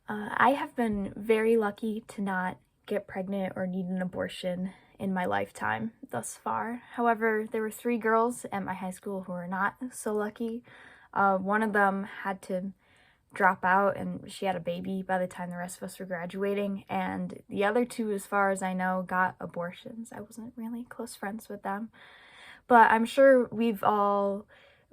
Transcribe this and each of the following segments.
I have been very lucky to not get pregnant or need an abortion in my lifetime thus far. However, there were 3 girls at my high school who were not so lucky. One of them had to drop out and she had a baby by the time the rest of us were graduating, and the other 2, as far as I know, got abortions. I wasn't really close friends with them, but I'm sure we all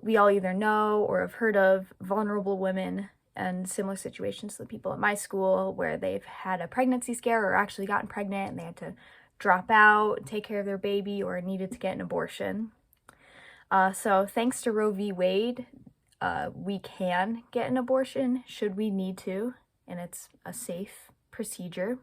either know or have heard of vulnerable women and similar situations to the people at my school where they've had a pregnancy scare or actually gotten pregnant and they had to drop out, take care of their baby, or needed to get an abortion. So thanks to Roe v. Wade, we can get an abortion should we need to, and it's a safe procedure.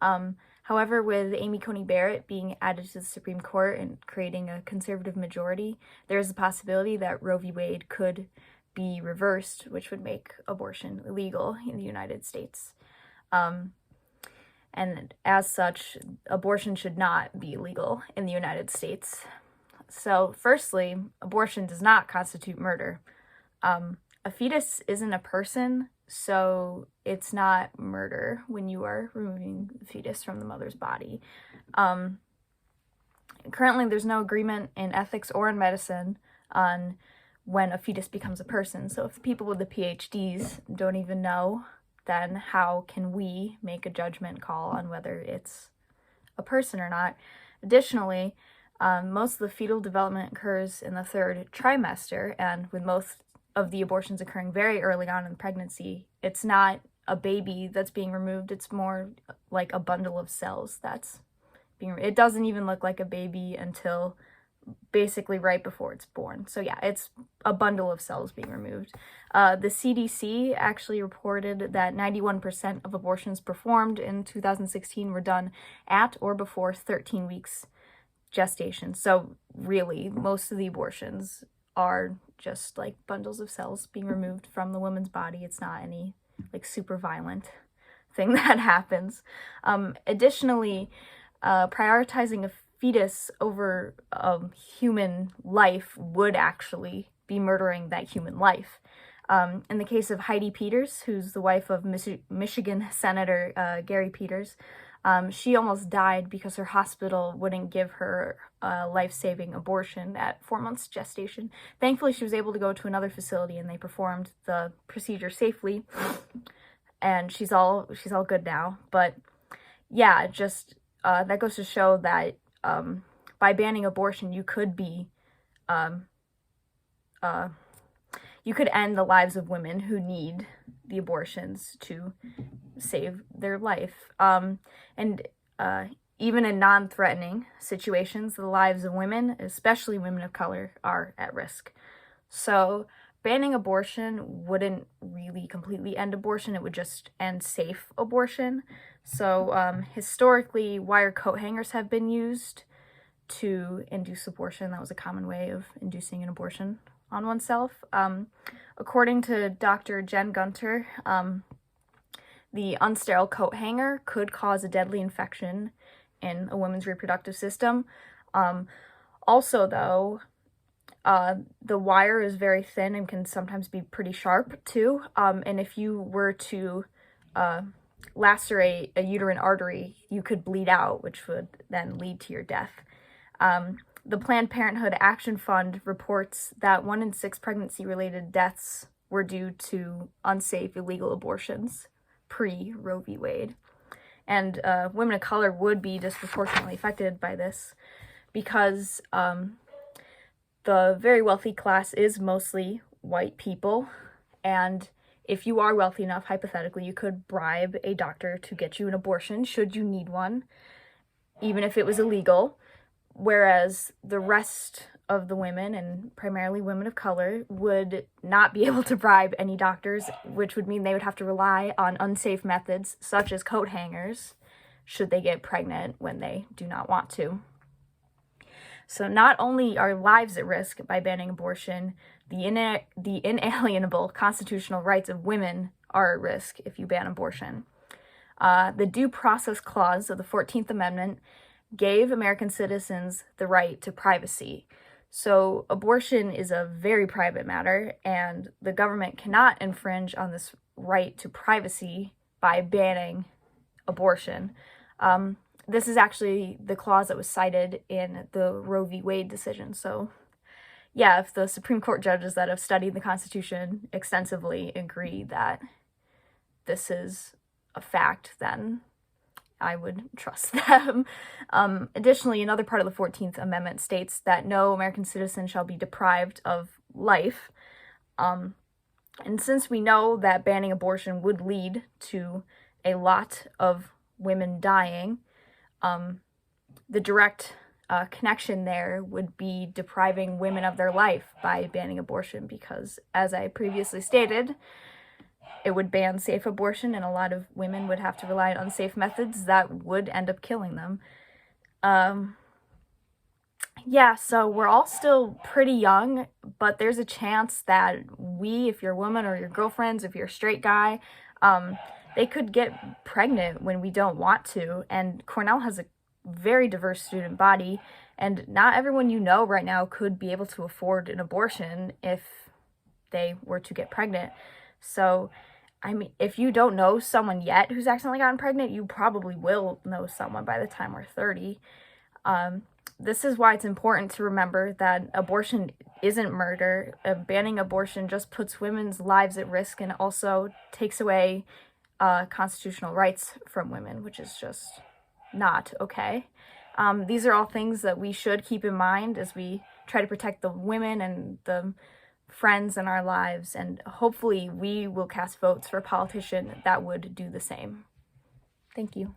However, with Amy Coney Barrett being added to the Supreme Court and creating a conservative majority, there is a possibility that Roe v. Wade could be reversed, which would make abortion illegal in the United States. And as such, abortion should not be illegal in the United States. So, firstly, abortion does not constitute murder. A fetus isn't a person, so it's not murder when you are removing the fetus from the mother's body. Currently, there's no agreement in ethics or in medicine on when a fetus becomes a person. So if people with the PhDs don't even know, then how can we make a judgment call on whether it's a person or not? Additionally, most of the fetal development occurs in the 3rd trimester, and with most of the abortions occurring very early on in pregnancy, it's not a baby that's being removed, it's more like a bundle of cells that's being removed. It doesn't even look like a baby until basically right before it's born. So yeah, it's a bundle of cells being removed. The CDC actually reported that 91% of abortions performed in 2016 were done at or before 13 weeks gestation. So really, most of the abortions are just like bundles of cells being removed from the woman's body. It's not any like super violent thing that happens. Additionally, prioritizing a fetus over human life would actually be murdering that human life. In the case of Heidi Peters, who's the wife of Michigan Senator Gary Peters, she almost died because her hospital wouldn't give her a life-saving abortion at 4 months gestation. Thankfully, she was able to go to another facility and they performed the procedure safely, and she's all good now. But yeah, just that goes to show that by banning abortion, you could end the lives of women who need the abortions to save their life. Even in non-threatening situations, the lives of women, especially women of color, are at risk. So banning abortion wouldn't really completely end abortion, it would just end safe abortion. So historically, wire coat hangers have been used to induce abortion. That was a common way of inducing an abortion on oneself. According to Dr. Jen Gunter, the unsterile coat hanger could cause a deadly infection in a woman's reproductive system. Also, though, the wire is very thin and can sometimes be pretty sharp, too. And if you were to lacerate a uterine artery, you could bleed out, which would then lead to your death. The Planned Parenthood Action Fund reports that 1 in 6 pregnancy-related deaths were due to unsafe, illegal abortions pre-Roe v. Wade. And women of color would be disproportionately affected by this because the very wealthy class is mostly white people, and if you are wealthy enough, hypothetically, you could bribe a doctor to get you an abortion should you need one, even if it was illegal. Whereas the rest of the women, and primarily women of color, would not be able to bribe any doctors, which would mean they would have to rely on unsafe methods such as coat hangers should they get pregnant when they do not want to. So not only are lives at risk by banning abortion, the inalienable constitutional rights of women are at risk if you ban abortion. The Due Process Clause of the 14th Amendment gave American citizens the right to privacy. So abortion is a very private matter, and the government cannot infringe on this right to privacy by banning abortion. This is actually the clause that was cited in the Roe v. Wade decision. So yeah, if the Supreme Court judges that have studied the Constitution extensively agree that this is a fact, then I would trust them. Additionally, another part of the 14th Amendment states that no American citizen shall be deprived of life. And since we know that banning abortion would lead to a lot of women dying, the direct connection there would be depriving women of their life by banning abortion, because, as I previously stated, it would ban safe abortion, and a lot of women would have to rely on unsafe methods that would end up killing them. Yeah, so we're all still pretty young, but there's a chance that if you're a woman, or your girlfriends, if you're a straight guy, they could get pregnant when we don't want to. And Cornell has a very diverse student body, and not everyone you know right now could be able to afford an abortion if they were to get pregnant. So, I mean, if you don't know someone yet who's accidentally gotten pregnant, you probably will know someone by the time we're 30. This is why it's important to remember that abortion isn't murder. Banning abortion just puts women's lives at risk, and also takes away constitutional rights from women, which is just not okay. These are all things that we should keep in mind as we try to protect the women and the friends in our lives, and hopefully we will cast votes for a politician that would do the same. Thank you.